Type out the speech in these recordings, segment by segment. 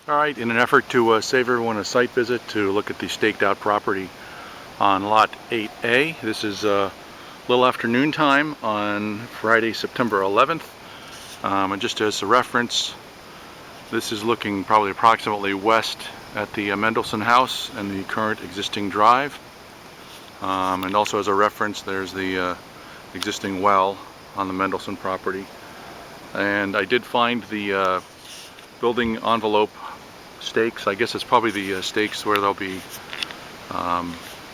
Alright, in an effort to save everyone a site visit to look at the staked out property on lot 8A. This is a little afternoon time on Friday, September 11th. And just as a reference, this is looking probably approximately west at the Mendelson house and the current existing drive. And also as a reference, there's the existing well on the Mendelson property. And I did find the building envelope stakes. I guess it's probably the stakes where they'll be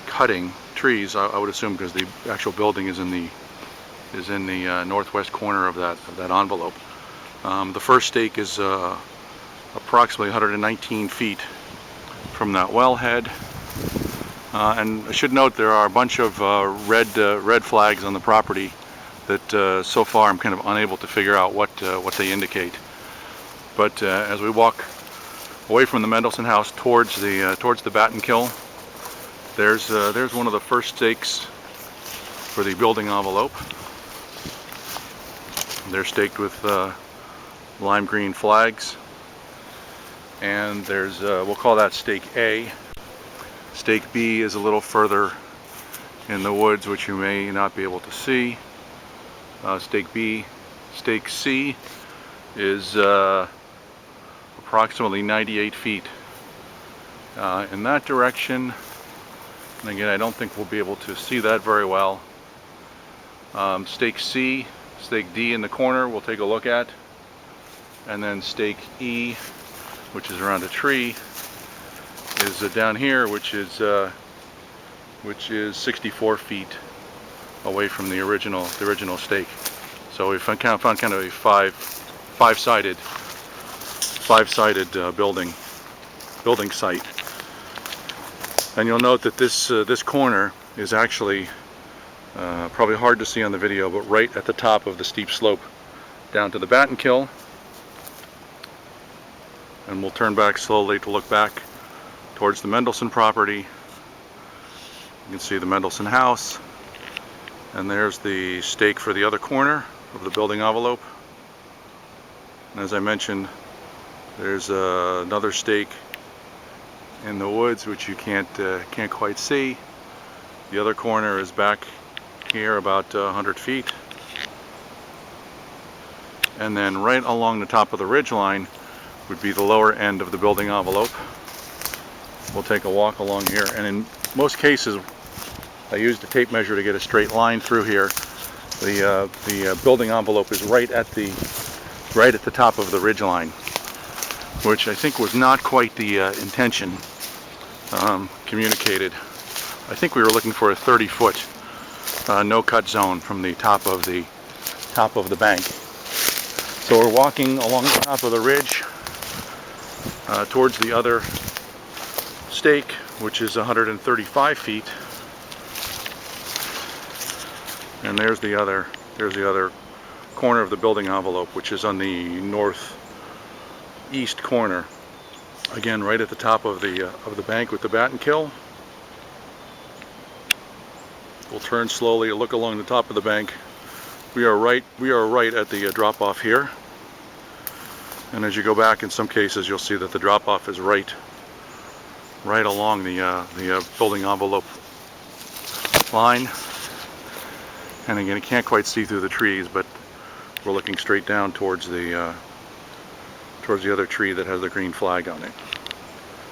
cutting trees, I would assume, because the actual building is in the northwest corner of that envelope. The first stake is approximately 119 feet from that wellhead. And I should note there are a bunch of red flags on the property that so far I'm kind of unable to figure out what they indicate. But as we walk away from the Mendelson house towards the bat and kill, there's one of the first stakes for the building envelope. They're staked with lime green flags, and there's we'll call that stake A. Stake B is a little further in the woods, which you may not be able to see. Stake B. Stake C is approximately 98 feet in that direction. And again, I don't think we'll be able to see that very well. Stake C, stake D in the corner we'll take a look at. And then stake E, which is around a tree, is down here, which is 64 feet away from the original stake. So we found kind of a five-sided building site. And you'll note that this corner is actually probably hard to see on the video, but right at the top of the steep slope down to the bat and kill. And we'll turn back slowly to look back towards the Mendelson property. You can see the Mendelson house, and there's the stake for the other corner of the building envelope. And as I mentioned, there's another stake in the woods, which you can't quite see. The other corner is back here about 100 feet. And then right along the top of the ridge line would be the lower end of the building envelope. We'll take a walk along here, and in most cases I used a tape measure to get a straight line through here. The building envelope is right at the top of the ridge line, which I think was not quite the intention communicated. I think we were looking for a 30-foot no-cut zone from the top of the bank. So we're walking along the top of the ridge towards the other stake, which is 135 feet. And there's the other corner of the building envelope, which is on the northeast corner. Again, right at the top of the bank with the bat and kill. We'll turn slowly, look along the top of the bank. We are right at the drop off here. And as you go back, in some cases you'll see that the drop off is right along the building envelope line. And again, you can't quite see through the trees, but we're looking straight down towards the other tree that has the green flag on it.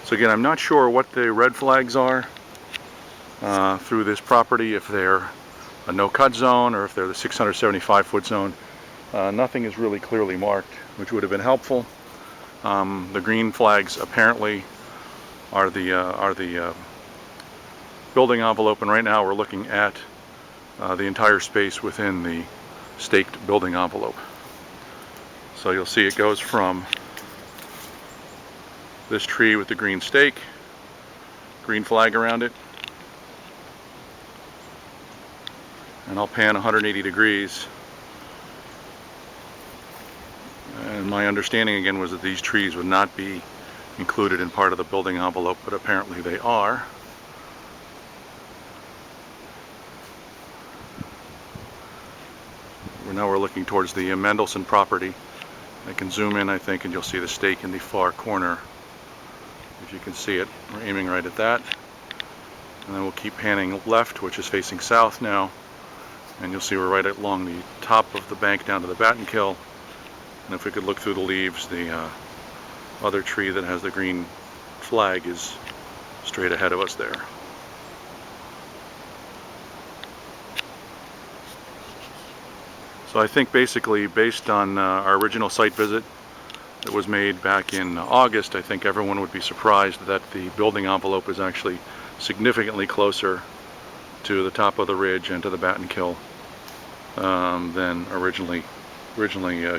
So again, I'm not sure what the red flags are through this property, if they're a no-cut zone or if they're the 675-foot zone. Nothing is really clearly marked, which would have been helpful. The green flags apparently are the building envelope, and right now we're looking at the entire space within the staked building envelope. So you'll see it goes from this tree with the green stake, green flag around it, and I'll pan 180 degrees. And my understanding again was that these trees would not be included in part of the building envelope, but apparently they are. Now we're looking towards the Mendelson property. I can zoom in, I think, and you'll see the stake in the far corner If you can see it, we're aiming right at that. And then we'll keep panning left, which is facing south now. And you'll see we're right along the top of the bank down to the batten kill. And if we could look through the leaves, the other tree that has the green flag is straight ahead of us there. So I think basically, based on our original site visit that was made back in August, I think everyone would be surprised that the building envelope is actually significantly closer to the top of the ridge and to the batten kill than originally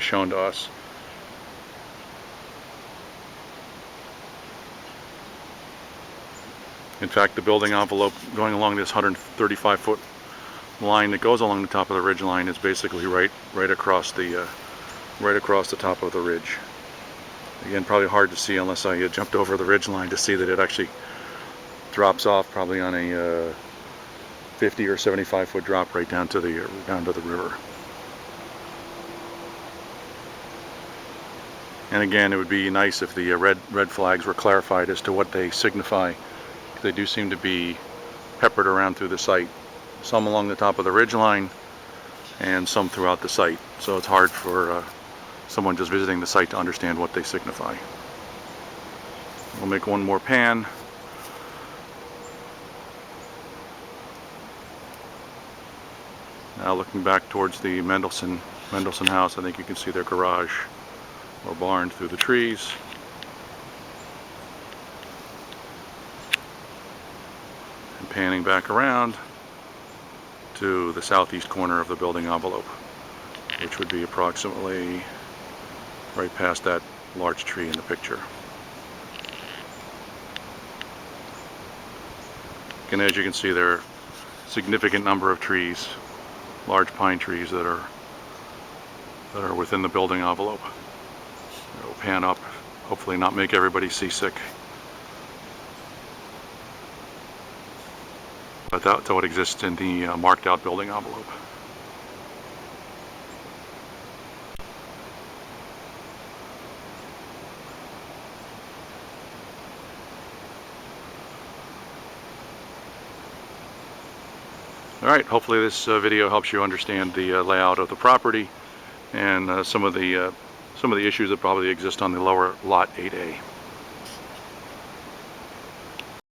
shown to us. In fact, the building envelope going along this 135-foot line that goes along the top of the ridge line is basically right across the top of the ridge. Again, probably hard to see unless I jumped over the ridge line to see that it actually drops off probably on a 50 or 75-foot drop right down to the river. And again, it would be nice if the red flags were clarified as to what they signify. They do seem to be peppered around through the site, some along the top of the ridge line and some throughout the site. So it's hard for someone just visiting the site to understand what they signify. We'll make one more pan. Now looking back towards the Mendelssohn house, I think you can see their garage or barn through the trees. And panning back around to the southeast corner of the building envelope, which would be approximately right past that large tree in the picture. And as you can see, there are a significant number of trees, large pine trees that are within the building envelope. We'll pan up, hopefully not make everybody seasick. But that's what exists in the marked out building envelope. Alright, hopefully this video helps you understand the layout of the property and some of the issues that probably exist on the lower lot 8A.